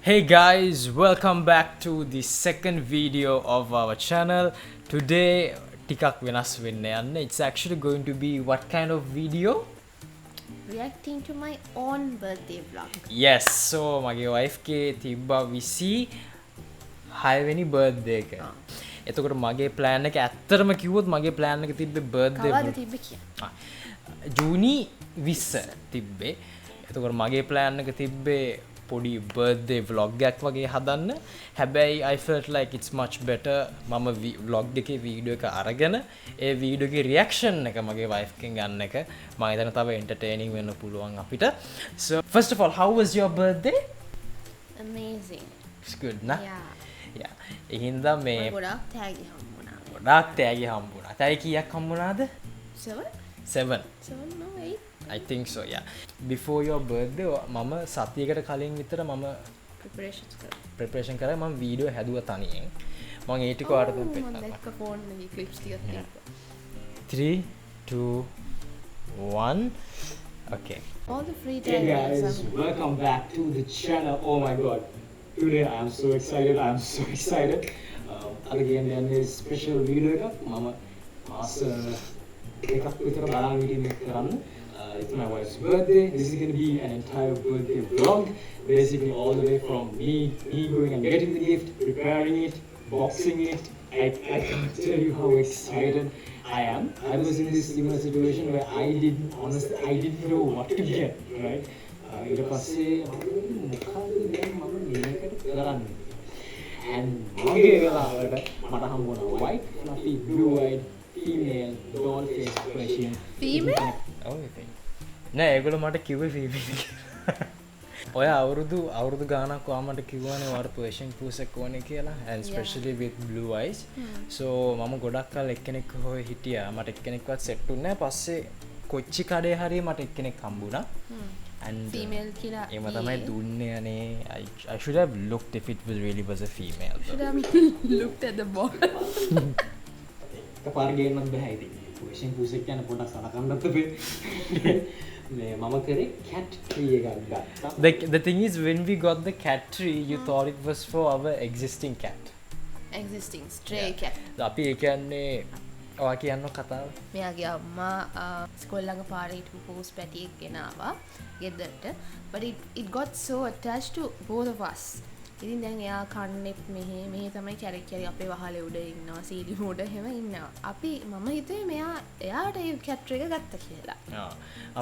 Hey guys, welcome back to the second video of our channel. Today ටිකක් වෙනස් වෙන්න යන්නේ. It's actually going to be what kind of video? Reacting to my own birthday vlog. Yes, so මගේ wife ගේ තිබ්බා 26 වෙනි birthday එක. එතකොට මගේ plan එක ඇත්තටම කිව්වොත් මගේ plan එක තිබ්බේ birthday කවදාද තිබ්බේ කියන්න? ජූනි 20 තිබ්බේ. එතකොට මගේ plan එක තිබ්බේ පොඩි birthday vlog එකක් වගේ හදන්න. හැබැයි I felt like it's much better මම vlog එකේ වීඩියෝ එක අරගෙන ඒ වීඩියෝ එකේ reaction එක මගේ wife කෙන් ගන්න එක මම හිතන තව entertaining වෙන්න පුළුවන් අපිට. So first of all, how was your birthday? Amazing. It's good නා? Yeah. Yeah. එහින්දා මේ ගොඩක් තෑගි හම්බුණා. ගොඩාක් තෑගි හම්බුණා. තෑගි කීයක් හම්බුණාද? 7? 7. 7 no 8. I think so, yeah. Before your birthday මම සතියකට කලින් විතර මම Preparations කරා. preparation කරා මම වීඩියෝ හැදුවා තනියෙන්. මම ඒ ටික ඔයාලට මම පෙන්නනවා. දැක්ක ෆෝන් එකේ ක්ලිප්ස් ටිකක් තියෙනවා. 3 2 1 Okay. All the free Hey time. guys, welcome back to the channel. Oh my god, today I am so excited. Again, then this special video එක මම මාස එකක් විතර බලන් ඉන්නේ කරන්න. It's my wife's birthday. This is going to be an entire birthday vlog. Basically, all the way from me going and getting the gift, preparing it, boxing it. I can't tell you how excited I am. I was in this similar situation where I didn't know what to get, right? ඊට පස්සේ මොකක්ද දැන් මම මේකට කරන්නේ? And මගේ වෙලාවට මට හම්බ වුණා white, fluffy, blue-eyed, female, doll face Persian. Female? Oh, I think. නෑ ඒගොල්ලෝ මට කිව්වේ female කියලා. ඔය අවුරුදු ගානක් ඔයාමට කිව්වනේ ඔයාට Persian Pooh එකක් ඕනේ කියලා, and especially with blue eyes. So මම ගොඩක් කල් එක්කෙනෙක් හොය හිටියා. මට එක්කෙනෙක්වත් සෙට් වුණේ නැහැ. පස්සේ කොච්චි කඩේ හරිය මට එක්කෙනෙක් හම්බුණා. And Female කියලා. ඒම තමයි දුන්නේ අනේ. I should have looked if it was really was a female. Should have looked at the box. එකපාර ගේන්නත් බෑ ඉතින්. Persian Pooh එක ගැන පොඩ්ඩක් සලකන්නත් බෑ. මේ මම කරේ cat tree එකක් ගත්තා. The thing is, when we got the cat tree, you thought it was for our existing cat. Existing stray cat. අපි ඒ කියන්නේ ඔයා කියන්න කතාව. මෙයාගේ අම්මා ස්කෝල් ළඟ පාරේ හිටපු පෝස් පැටියෙක් ගෙනාවා ගෙදරට. But it got so attached to both of us. ඉතින් දැන් එයා කන්නෙත් මෙහෙ තමයි කැරක් අපේ වහලේ උඩ ඉන්නවා සීලි උඩ හැම ඉන්නවා. අපි මම හිතුවේ එයාට ඒ කැට් එක ගත්තා කියලා.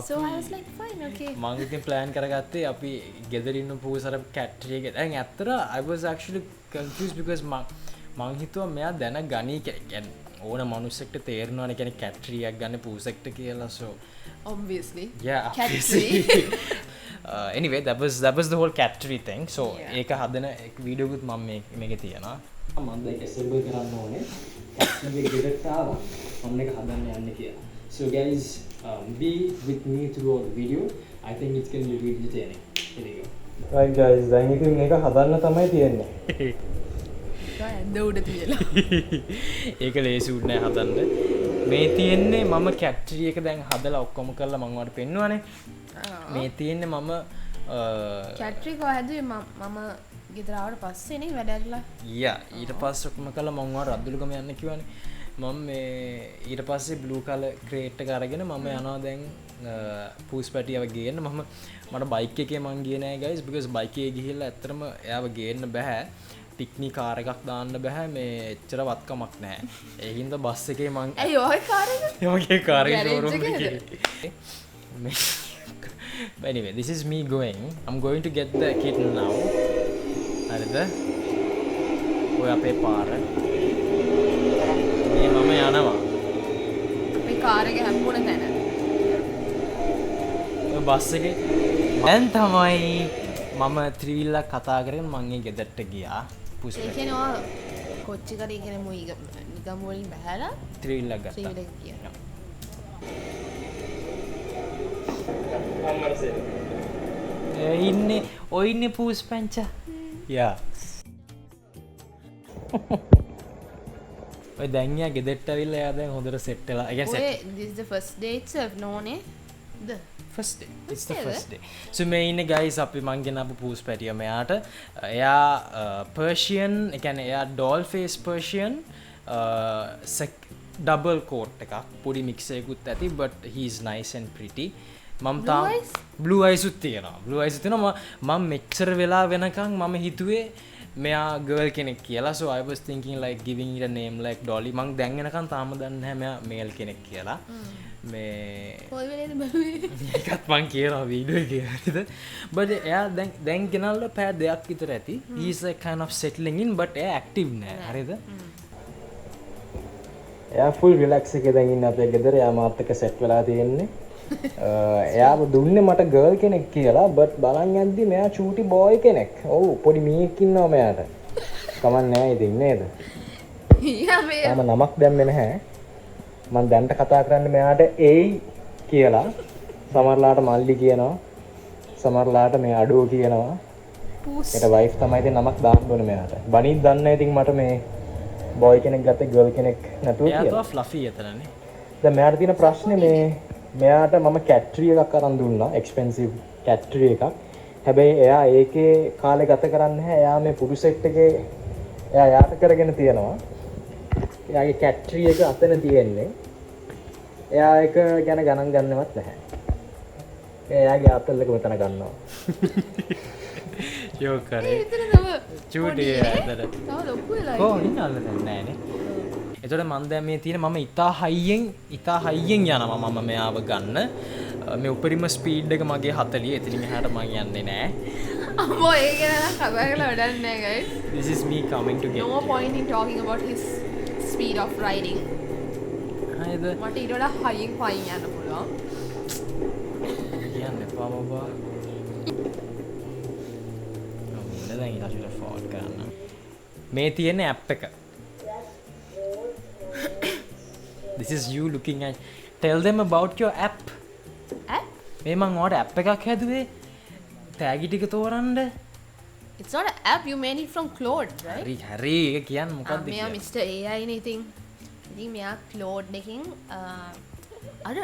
So I was like fine, okay. මම ඉතින් plan කරගත්තේ අපි ගෙදර ඉන්න පූසර cat tree එක. දැන් ඇත්තට I was actually confused because මං හිතුවා මෙයා දැන ගනී කියන්නේ ඕන මනුස්සෙක්ට තේරෙනවනේ කියන්නේ cat tree එකක් ගන්න පූසෙක්ට කියලා. So Obviously. yeah, Cat obviously. tree. Anyway, that was the whole cat tree thing. So Yeah. ඒක හදන වීඩියෝ එකත් මම මේකේ තියනවා. මම දැන් assemble කරන්න ඕනේ. cat tree එක ගෙදරට ආවා. මම මේක හදන්න යන්නේ කියලා. So guys, be with me throughout the video. I think it's going to be really entertaining. Here we go. Right guys, දැන් ඉතින් මේක හදන්න තමයි තියෙන්නේ. ඇඳ උඩ තියලා. ඒක ලේසි උඩ නෑ හදන්න. මේ තියෙන්නේ මම cat tree එක දැන් හදලා ඔක්කොම කරලා මම ඔයාලට පෙන්නුවානේ. මේ තියෙන්නේ මම cat tree එක හැදුවේ මම ගෙදර ආවට පස්සේ නේ වැඩ ඇරලා. ඊට පස්සේ ඔක්කොම කළා මම ඔයාලට රද්දුලුගම යන්න කිව්වනේ. මම මේ ඊට පස්සේ blue color crate එක අරගෙන මම යනවා දැන් පූස් පැටියව ගේන්න. මට බයික් එකේ මං ගියේ නෑ guys, because බයික් එකේ ගිහිල්ලා ඇත්තටම එයාව ගේන්න බෑ. පික්නික් කාර් එකක් දාන්න බෑ, මේ එච්චර වත්කමක් නැහැ. ඒ හින්දා බස් එකේ මං ඇයි ඔය කාර් එක? මගේ කාර් එකේ Garage showroom එකේද? එකේ. But anyway, this is me going. I'm going to get the kitten now. හරිද? ඔය අපේ පාර. මේ මම යනවා. මේ කාර් එක හැම්බුණ තැන. ඔය බස් එකේ දැන් තමයි මම ත්‍රිවිල්ලක් කතා කරගෙන මං ඒ ගෙදරට ගියා. ඒ පුස්පේ කියන්නේ ඔය කොච්චිකරේ කියන මුයි නිකම් වලින් බහැලා ත්‍රිවිල්ලක් ගත්තා. ත්‍රිවිලක ගියා. ඉන්නේ ඔය ඉන්නේ පූස් පැංචා. යා. ඔය දැන් යා ගෙදරට ඇවිල්ලා එයා දැන් හොඳට සෙට් වෙලා. ඒ කියන්නේ ඔය this is the first day itself නෝනේ. The first day. It's the day, first day. So මේ ඉන්නේ guys අපි මං ගෙනාපු පූස් පැටිය මෙයාට. එයා Persian, ඒ කියන්නේ එයා doll face Persian double coat එකක්. පොඩි mix එකකුත් ඇති but he is nice and pretty. මම තාම blue eyes උත් තියෙනවා. blue eyes උත් තියෙනවා. මම මෙච්චර වෙලා වෙනකන් මම හිතුවේ මෙයා girl කෙනෙක් කියලා. So I was thinking like giving it a name like Dolly. මං දැන් වෙනකන් තාම දන්නේ නැහැ මෙයා male කෙනෙක් කියලා. මේ කොයි වෙලේද බැලුවේ? ඒකත් මං කියනවා වීඩියෝ එකේ හරිද? but එයා දැන් ගෙනල්ලා පැය දෙකක් විතර ඇති. he is like kind of settling in but එයා active නෑ. හරිද? එයා full relax එකේ දැන් ඉන්නේ අපේ ගෙදර. එයා මාත් එක්ක set වෙලා තියෙන්නේ. එයාව දුන්නේ මට ගර්ල් කෙනෙක් කියලා බට් බලන් යද්දි මෙයා චූටි බෝයි කෙනෙක්. ඔව් පොඩි මීයක් ඉන්නවා මෙයාට. කමක් නෑ ඉතින් නේද? තාම නමක් දැම්මේ නැහැ. මම දැන්ට කතා කරන්නේ මෙයාට ඒයි කියලා. සමහරලාට මල්ලි කියනවා. සමහරලාට මේ අඩෝ කියනවා. ඒකට වයිෆ් තමයි ඉතින් නමක් දාන්න ඕනේ මෙයාට. බණීත් දන්නේ නැහැ ඉතින් මට මේ බෝයි කෙනෙක් ගත්තේ ගර්ල් කෙනෙක් නැතුව කියලා. එයා તો ෆ්ලෆි එතනනේ. දැන් මෙයාට තියෙන ප්‍රශ්නේ මේ මෙයාට මම කැට්ටරි එකක් අරන් දුන්නා එක්ස්පෙන්සිව් කැට්ටරි එකක්. හැබැයි එයා ඒකේ කාලේ ගත කරන්නේ නැහැ. එයා මේ පුරු සෙට් එකේ එයා යාට කරගෙන තියනවා. එයාගේ කැට්ටරි එක අතන තියෙන්නේ. එයා ඒක ගැන ගණන් ගන්නවත් නැහැ. එයාගේ අතල් එක මෙතන ගන්නවා. යෝ කරේ. චූටි ඇතර. තව ලොකු වෙලා. කොහොම ඉන්නවද දැන් නෑනේ. එතකොට මම දැන් මේ තියෙන මම ඉතා හයියෙන් යනවා මම මෙයාව ගන්න. මේ උපරිම ස්පීඩ් එක මගේ 40. එතනින් එහාට මම යන්නේ නෑ. අම්මෝ ඒක ගැන කතා කරලා වැඩක් නෑ guys. This is me coming to get. No point in talking about his speed of riding. හරිද? මට ඊට වඩා හයියෙන් පයින් යන්න පුළුවන්. කියන්න එපා බබා. මම දැන් ඊට ෆෝන් කරන්න. මේ තියෙන ඇප් එක. This is you looking at. Tell them about your app. App? මේ මං ඔයාලට app එකක් හැදුවේ. තෑගි ටික තෝරන්න. It's not an app, you made it from Claude, right? හරි ඒක කියන්නේ මොකක්ද මෙයා Mr. AI නේ ඉතින්. ඉතින් මෙයා Claude එකකින් අර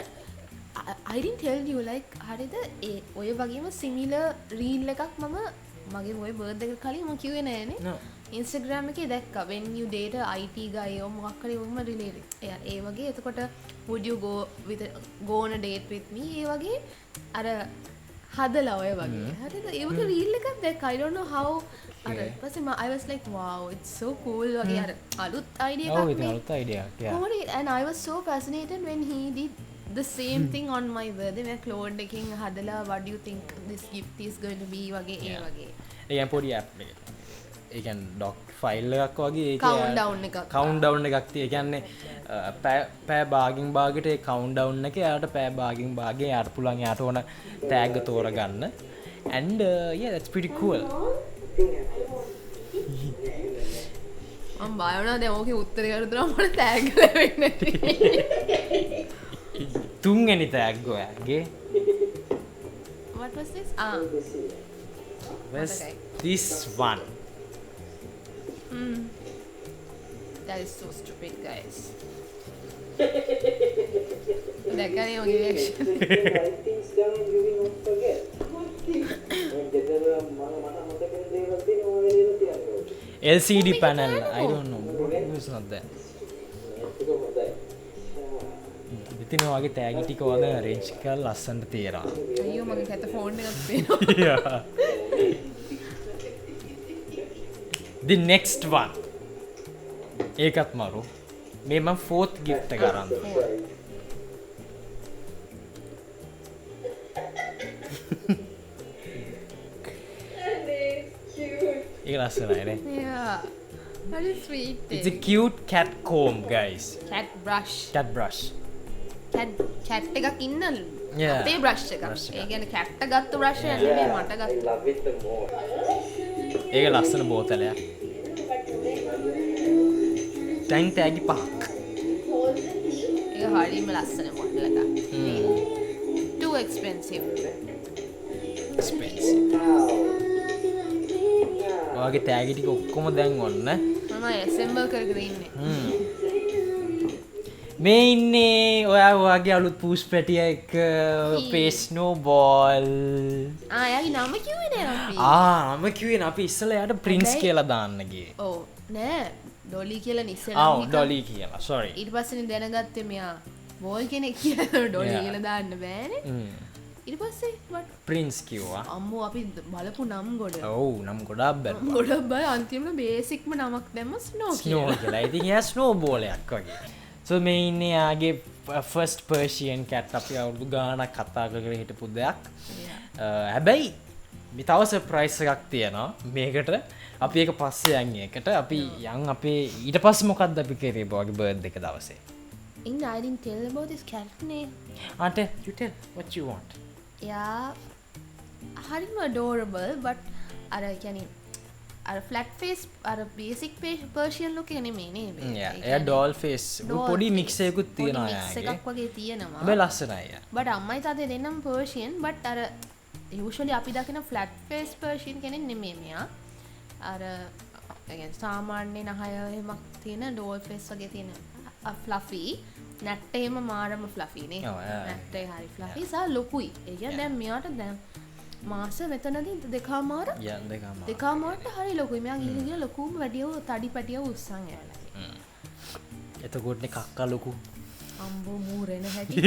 I didn't tell you like හරිද ඒ ඔය වගේම similar reel එකක් මම මගේ ඔය birthday එක කලින් මම කිව්වේ නෑනේ. Instagram එකේ දැක්කා when you date a IT guy or මොකක් හරි වුම related. ඒ වගේ එතකොට would you go on a date with me? ඒ වගේ අර හදලා ඔය වගේ. හරිද? ඒ වගේ reel එකක් දැක්කා. I don't know how අර ඊපස්සේ I was like wow it's so cool වගේ අර අලුත් idea එකක්. ඔව් ඒක අලුත් idea එකක්. Yeah. And I was so fascinated when he did the same thing on my birthday. මේ Claude එකකින් හදලා what do you think this gift is going to be වගේ ඒ වගේ. ඒ කියන්නේ පොඩි app එකක්. ඒ කියන්නේ doc file එකක් වගේ ඒක countdown එකක්. countdown එකක් tie. ඒ කියන්නේ පෑ භාගින් භාගයට ඒ countdown එක එයාට පෑ භාගින් භාගේ එයාට පුළුවන් එයාට ඕන tag තෝරගන්න. And yeah that's pretty cool. මම බය වුණා දැන් ඕකේ උත්තරේ කරලා මට tag ලැබෙන්නේ නැති. තුන්වෙනි tag ඔයාගේ. What was this? Where's this one? That is so stupid, guys. That guy your reaction. LCD panel. I don't know. It's not there. ඉතින් ඔයගේ tag ටික වල arrange කරලා ලස්සනට තියනවා. අයියෝ මගේ කැත ෆෝන් එකක් පේනවා. The next one. ඒකත් මරු. මේ මම fourth gift එක අරන් දුන්නා. ඒක ලස්සනයි නේ. Yeah. Very sweet. It's a cute cat comb guys. Cat brush. Cat brush. Cat එකක් ඉන්න Yeah. අපේ brush එකක්. ඒ කියන්නේ cat එක ගත්ත brush එක නෙමෙයි මට ගත්ත. love it the more. ඒක ලස්සන බෝතලයක්. දැන් තෑගි 5ක්. ඒක හරියම ලස්සන මොඩල් එකක්. Too expensive. Expensive. ඔයාගේ තෑගි ටික ඔක්කොම දැන් ඔන්න. මම assemble කරගෙන ඉන්නේ. මේ ඉන්නේ ඔයා වගේ අලුත් පූස් පැටිය එක පේස්නෝ බෝල් ආයගේ නම කිව්වේ නෑ අපි. මම කිව්වේ අපි ඉස්සෙල්ලා යාට ප්‍රින්ස් කියලා දාන්නගේ. ඔව් නෑ ඩොලි කියලා ඉස්සෙල්ලා ඔව් ඩොලි කියලා sorry. ඊට පස්සේ දැනගත්තේ මෙයා බෝල් කෙනෙක් කියලා ඩොලි කියලා දාන්න බෑනේ. ඊට පස්සේ වට ප්‍රින්ස් කිව්වා. අම්මෝ අපි බලපු නම් ගොඩ. ඔව් නම් ගොඩක් බැලුවා. ගොඩක් බය අන්තිමට බේසික්ම නමක් දැම්ම ස්නෝ ස්නෝ කියලා. ඉතින් එයා ස්නෝ බෝලයක් වගේ. so මේ ඉන්නේ යාගේ ෆස්ට් පර්ෂියන් කැට් අපි අවුරුදු ගාණක් කතා කරගෙන හිටපු දෙයක්. හැබැයි මේ තව සර්ප්‍රයිස් එකක් තියෙනවා මේකට. අපි ඒක පස්සේ යන් එකට අපි යන් අපේ ඊට පස්සේ මොකක්ද අපි කරේ බෝගේ බර්ත්ඩේ එක දවසේ. I didn't tell about this cat name. Auntie, you tell what you want. Yeah, හරිම adorable but අර කියන්නේ අර flat face අර basic Persian look එක නෙමෙයි නේද? එයා doll face පොඩි mix එකකුත් තියෙනවා mix එකක් වගේ තියෙනවා. හැබැයි ලස්සනයි. but අම්මයි තාත්තේ දෙන්නම Persian but අර usually අපි දකින flat face Persian කෙනෙක් නෙමෙයි මෙයා. අර يعني සාමාන්‍ය නහය එහෙමක් තියෙන doll face වගේ තියෙන fluffy නැට්ට එහෙම මාරම fluffy නේ. නැට්ටේ හරි fluffy සා ලොකුයි. ඒ කියන්නේ දැන් මෙයාට දැන් මාස මෙතනදී දෙකමාර දෙකමාරට හරි ලොකුයි. මෙයා ගිහින් ලොකුම වැඩිව තඩි පැටිය උස්සන් ඇවිල්ලා. එතකොට නේ කක්කා ලොකු. අම්බෝ මූරෙන හැටි.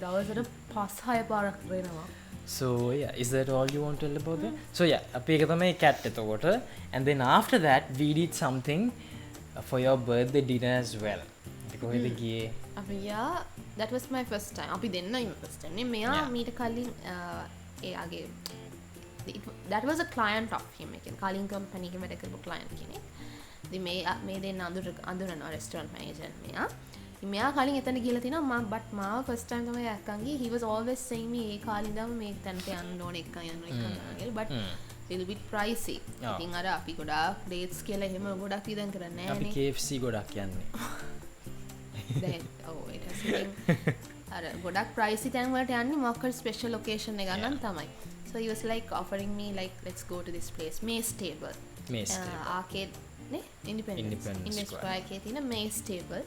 දවසට 5-6 පාරක් වෙනවා. So yeah, is that all you want to tell about that? So yeah, අපි එක තමයි cat එතකොට and then after that we did something for your birthday dinner as well. ඒක කොහෙද ගියේ? අපි that was my first time. අපි දෙන්නම first time නේ. මෙයා මීට කලින් එයාගේ that was a client of him. ඒ කියන්නේ කලින් company එකේ වැඩ කරපු client කෙනෙක්. ඉතින් මේ දෙන්න අඳුරනවා restaurant manager මෙයා. මෙයා කලින් එතන ගිහලා තිනවා but මාව first time තමයි අක්කන් ගියේ. He was always saying me ඒ කාලේ ඉඳන්ම මේ තැනට යන්න ඕනේ එකක් යන්න කියලා. but little bit pricey. ඉතින් අර අපි ගොඩාක් dates කියලා එහෙම ගොඩක් ඉදන් කරන්නේ නැහැ නේ. අපි KFC ගොඩක් යන්නේ. දැන් it has been අර ගොඩක් pricey තැන් වලට යන්නේ මොකක් හරි special occasion එක ගන්න තමයි. So he was like offering me like let's go to this place Mace Table. Arcade නේ Independence Square එකේ තියෙන Mace Table.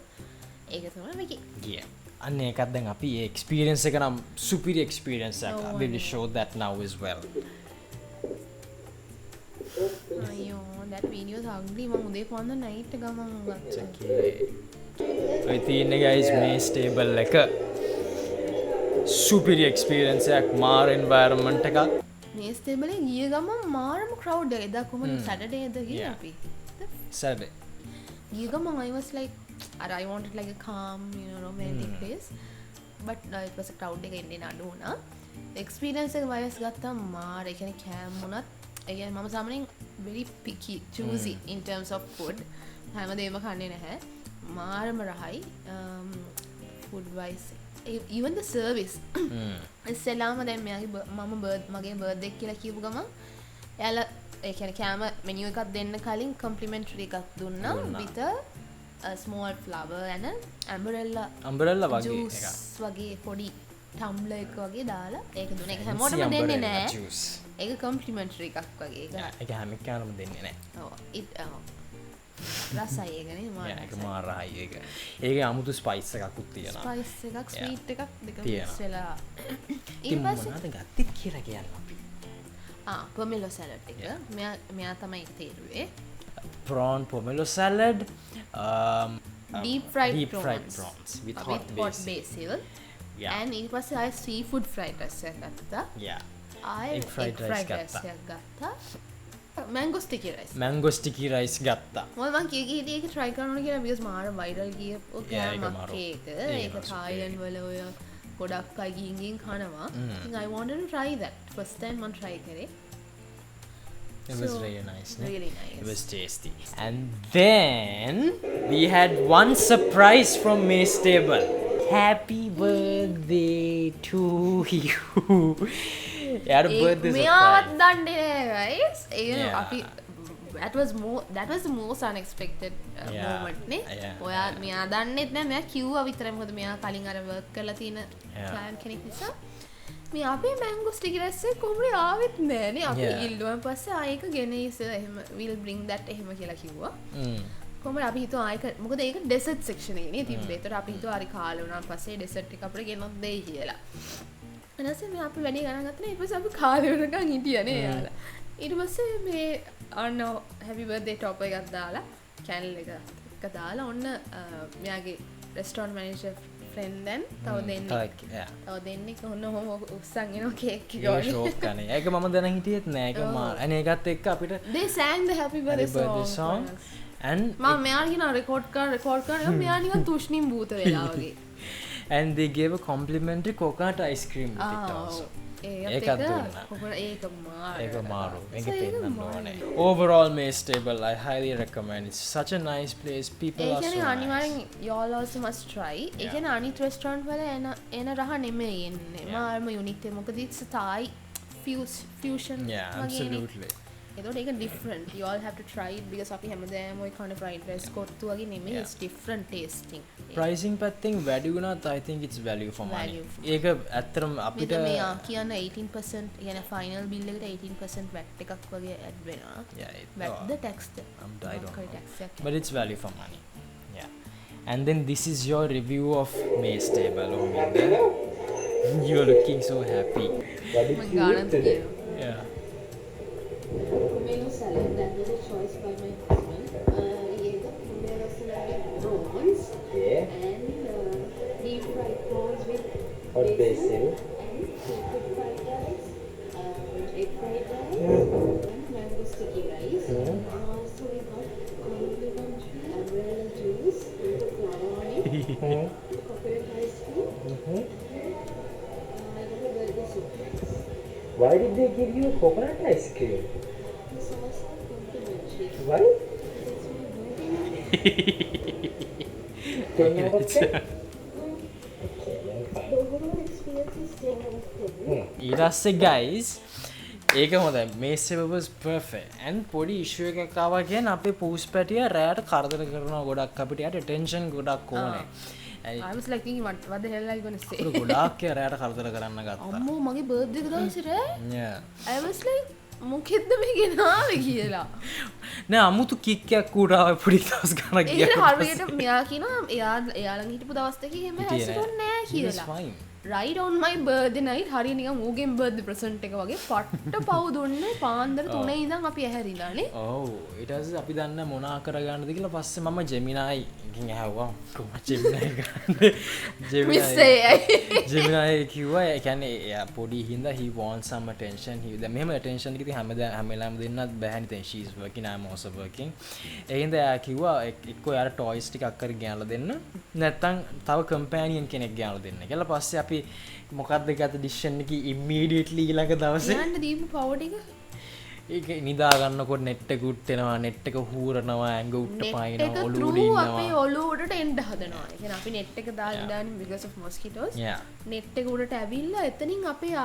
ඒක තමයි මේකේ. Yeah. අන්න ඒකත් දැන් අපි ඒ experience එක නම් superior experience එකක්. We will show that now as well. අයියෝ that video is ugly. මම උදේ පාන්දර night ගමන් ගත්තා. Okay. ඔය තියෙන්නේ guys Mace Table එක superior experience එකක් මාර environment එකක්. Mace Table එකේ ගිය ගමන් මාරම crowd එක. එදා කොහොමද Saturday ද ගියේ අපි. Saturday. ගිය ගමන් I was like I wanted like a calm, romantic place. But it was a crowd එක එන්නේ නඩු වුණා. experience එක වයස් ගත්තා මාර. ඒ කියන්නේ කෑම වුණත් ඒ කියන්නේ මම සාමාන්‍යයෙන් very picky, choosy in terms of food. හැමදේම කන්නේ නැහැ. මාරම රහයි. food wise even the service. ඉස්සෙල්ලාම දැන් මගේ birthday කියලා කියපු ගමන් එයාලා ඒ කියන්නේ කෑම menu එකක් දෙන්න කලින් complimentary එකක් දුන්නා with a small flower and an umbrella වගේ juice වගේ පොඩි tumbler එක වගේ දාලා ඒක දුන්න. ඒක හැමෝටම දෙන්නේ නැහැ. ඒක complimentary එකක් වගේ. ඒක හැම කෙනාටම දෙන්නේ නැහැ. ඔව් රසයි ඒකනේ මාර. ඒක මාර රහයි ඒක. ඒකේ අමුතු ස්පයිස් එකකුත් තියෙනවා. ස්පයිස් එකක් ස්වීට් එකක් දෙකම මික්ස් වෙලා. ඊට පස්සේ මොනවද ගත්තේ කියලා කියන්න අපි. pomelo salad එක. මෙයා තමයි තේරුවේ. prawn pomelo salad, deep fried prawns with hot basil. And ඊට පස්සේ ආයෙ seafood fried rice එකක් ගත්තා. ආයෙ egg fried rice එකක් ගත්තා. mango sticky rice ගත්තා. මම කිය ඒක try කරන්න ඕන කියලා because මාර viral ගියපු කෑමක් ඒක. ඒක Thailand වල ඔය ගොඩක් අය ගිහින් කනවා. I wanted to try that. First time මම try කරේ. It was really nice. Really nice. It was tasty. And then we had one surprise from Mace Table. Happy birthday to you. Yaar birthday surprise. මෙයාවත් දන්නේ නැහැ guys. අපි that was the most unexpected moment නේ. ඔයා මෙයා දන්නෙත් නැහැ. මෙයා කිව්වා විතරයි. මොකද මෙයා කලින් අර work කරලා තියෙන client කෙනෙක් නිසා. මේ අපේ mango sticky rice එක කොහොමද ආවෙත් නැහැ නේ. අපි ඉල්ලුවන් පස්සේ ආයෙක ගෙන ඉස එහෙම will bring that එහෙම කියලා කිව්වා. කොහොමද අපි හිතුවා ආයක මොකද ඒක ඩෙසර්ට් සෙක්ෂන් එකේ නේ තිබ්බේ. ඒතර අපි හිතුවා හරි කාලේ වුණාට පස්සේ ඩෙසර්ට් එක අපිට ගෙනත් දෙයි කියලා. ඊට පස්සේ මේ අපි වැඩි ගණන් ගත්තා නේ. ඊට පස්සේ අපි කාලේ වෙනකන් හිටියා නේ යාලා. ඊට පස්සේ මේ අන්න හැපි බර්ත්ඩේ টොප් එකක් දාලා කැන්ඩල් එක දාලා ඔන්න මෙයාගේ රෙස්ටෝරන්ට් මැනේජර් ෆ්‍රෙන්ඩ්ෙන් තව දෙන්නෙක් ඔන්න ඔහොම උස්සන් එනවා කේක් එක ඒක ෂෝක් කනේ. ඒක මම දැන හිටියෙත් නෑ. ඒක මා අනේ ඒකත් එක්ක අපිට they sang the happy birthday song and මම මෙයා කියන රෙකෝඩ් කරන මෙයා නිකන් තුෂ්ණිම් භූත වෙලා වගේ. and they gave a complimentary coconut ice cream with it also. ඒකත් දුන්නා. ඒක මාරු. ඒක පෙන්නන්න ඕනේ. Overall Mace Table I highly recommend. It's such a nice place. People are so nice. අනිවාර්යෙන් y'all also must try. ඒ කියන්නේ අනිත් රෙස්ටෝරන්ට් වල එන රහ නෙමෙයි එන්නේ. මාර්ම යුනික් එක. මොකද it's Thai fusion. Yeah, absolutely. එතකොට ඒක different. You all have to try it because අපි හැමදාම ඔය kind of fried rice kottu වගේ නෙමෙයි. It's different tasting. Pricing පැත්තෙන් වැඩි වුණත් I think it's value for money. ඒක ඇත්තටම අපිට මේ කියන 18% කියන final bill එකට 18% VAT එකක් වගේ add වෙනවා. VAT the tax I don't know. But it's value for money. Yeah. And then this is your review of Mace Table. Oh my God. You're looking so happy. Yeah. Pomelo salad, that was a choice by my husband. He ate the pomelo salad with prawns and deep fried prawns with basil and seafood fried rice, egg fried rice, and mango sticky rice. And also we got complimentary umbrella juice with flower on it, coconut ice cream. I got a burger soup. Why did they give you a coconut ice cream? The sauce was complimentary. Why? It's my birthday. 10 out of 10? The overall experience is 10 out of 10. ඊට පස්සේ guys ඒක හොඳයි. Mace Table was perfect. and පොඩි issue එකක් ආවා කියන්නේ අපේ පූස් පැටියා රැයට කරදර කරනවා ගොඩක් අපිට යට attention ගොඩක් ඕනේ. I was like thinking what the hell are you going to say? අපිට ගොඩාක් රැයට කරදර කරන්න ගත්තා. අම්මෝ මගේ බර්ත්ඩේ එක දවසේ රෑ Yeah. I was like මොකෙද්ද මේ ගෙනාවේ කියලා. නෑ අමුතු කික් එකක් උඩ ආවේ පොඩි දවස් ගණක් ඒක ගියා. හරියට මෙයා කියනවා එයා ළඟ හිටපු දවස් දෙකේ එහෙම හැසිරුන්නේ නෑ කියලා. right on my birthday night හරිය නිකන් ඌගෙන් birthday present එක වගේ පට්ට පව් දුන්නේ පාන්දර 3 ඉඳන් අපි ඇහැරිලානේ. ඔව් ඊට පස්සේ අපි දන්න මොනා කරගන්නද කියලා පස්සේ මම ජෙමිනායි එකකින් ඇහුවා කොහොමද ජෙමිනායි ගන්නේ. ජෙමිනායි කිව්වා ඒ කියන්නේ එයා පොඩි හින්දා he wants some attention. දැන් මෙහෙම attention එක ඉතින් හැම වෙලාවෙම දෙන්නත් බෑනේ. දැන් she is working I'm also working. ඒ හින්දා එයා කිව්වා එක්කෝ යාර toys ටිකක් කර ගෙනලා දෙන්න නැත්නම් තව companion කෙනෙක් ගෙනලා දෙන්න කියලා. පස්සේ අපි මොකක්ද ගත ඩිසිෂන් එක ඉමීඩියට්ලි ඊළඟ දවසේ යන්න දීපු පව් ටික ඒක නිදා ගන්නකොට net එක උට් වෙනවා net එක හූරනවා ඇඟ උට්ට පායනවා ඔළුව උඩ ඉන්නවා අපි ඔළුව උඩට එන්න හදනවා. ඒ කියන්නේ අපි net එක දාලා ඉඳන් because of mosquitoes net එක උඩට ඇවිල්ලා එතනින් අපේ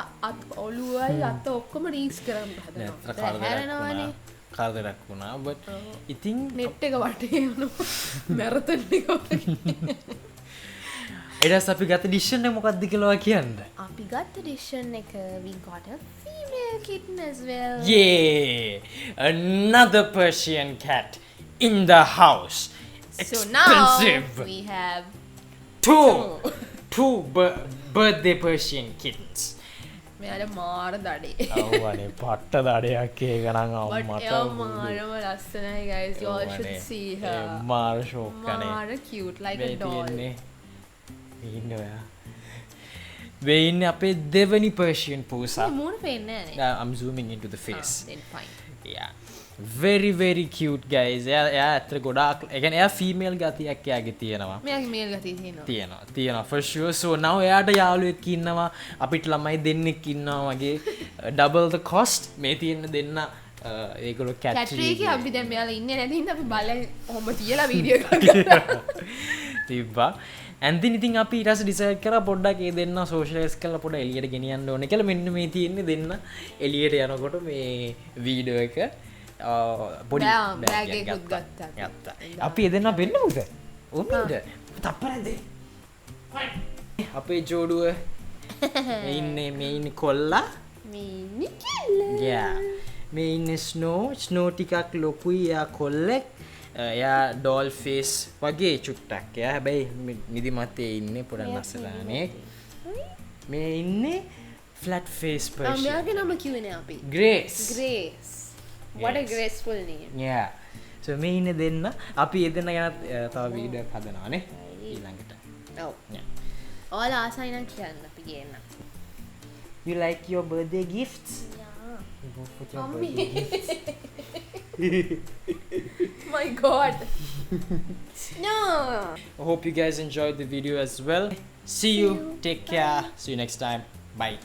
ඔළුවයි අත ඔක්කොම රීච් කරන්න හදනවා. හැරෙනවානේ. කරදරයක් වුණා but ඉතින් net එක වටේ යනවා. මැරතන් එක වගේ. එඩස් අපි ගත ඩිසිෂන් එක මොකක්ද කියලා කියන්න. අපි ගත්ත ඩිසිෂන් එක we got a female kitten as well. Yeah, another Persian cat in the house. So Expensive. now we have two birthday Persian kittens. මෙයාට මාර දඩේ. අවුවනේ පට්ට දඩයක් ඒක නම් අම්මට. මාරම ලස්සනයි guys. You all should see her. මාර ෂෝක් කනේ. මාර cute like a doll. වෙයින්නේ අපේ දෙවනි Persian පූසා. මූණ පේන්නේ නැහැ. I'm zooming into the face. Then fine. Yeah. Very cute guys. එයා ඇත්තට ගොඩාක් ඒ කියන්නේ එයා female ගතියක් එයාගේ තියෙනවා. මෙයාගේ male ගතිය තියෙනවා for sure. So now එයාට යාළුවෙක් ඉන්නවා. අපිට ළමයි දෙන්නෙක් ඉන්නවා වගේ double the cost. මේ තියෙන දෙන්න ඒගොල්ලෝ cat tree එකේ අපි දැන් මෙයාලා ඉන්නේ නැති හින්දා අපි බලලා ඔහොම තියලා වීඩියෝ එකක් ගත්තා. තිබ්බා. and then ඉතින් අපි ඊට පස්සේ decide කරා පොඩ්ඩක් ඒ දෙන්න socialize කරලා පොඩ්ඩ එළියට ගෙනියන්න ඕනේ කියලා. මෙන්න මේ තියෙන්නේ දෙන්න එළියට යනකොට මේ වීඩියෝ එක පොඩි බෑග් එකක් ගත්තා. අපි ඒ දෙන්න බෙන්නමුද? ඔන්නද? තප්පරද? අපේ ජෝඩුව මේ ඉන්නේ කොල්ලා. මේ ඉන්නේ කෙල්ල. yeah. මේ ඉන්නේ ස්නෝ ටිකක් ලොකුයි යා කොල්ලෙක්. එයා ඩෝල් ෆේස් වගේ චුට්ටක් එයා හැබැයි නිදිමතේ ඉන්නේ පොඩක් නසලානේ මේ ඉන්නේ ෆ්ලැට් ෆේස් පර්සන් මෙයාගේ නම කිව්වනේ අපි Grace what a Yes. graceful name yeah so මේ ඉන්නේ දෙන්න අපි ඒ දෙන්න ගැන තව වීඩියෝක් හදනවානේ ඊළඟට ඔව් yeah ඔයාලා ආසයි නම් කියන්න අපි ගේන්න you like your birthday gifts go for your birthday gifts my god no I hope you guys enjoyed the video as well see you take care see you next time bye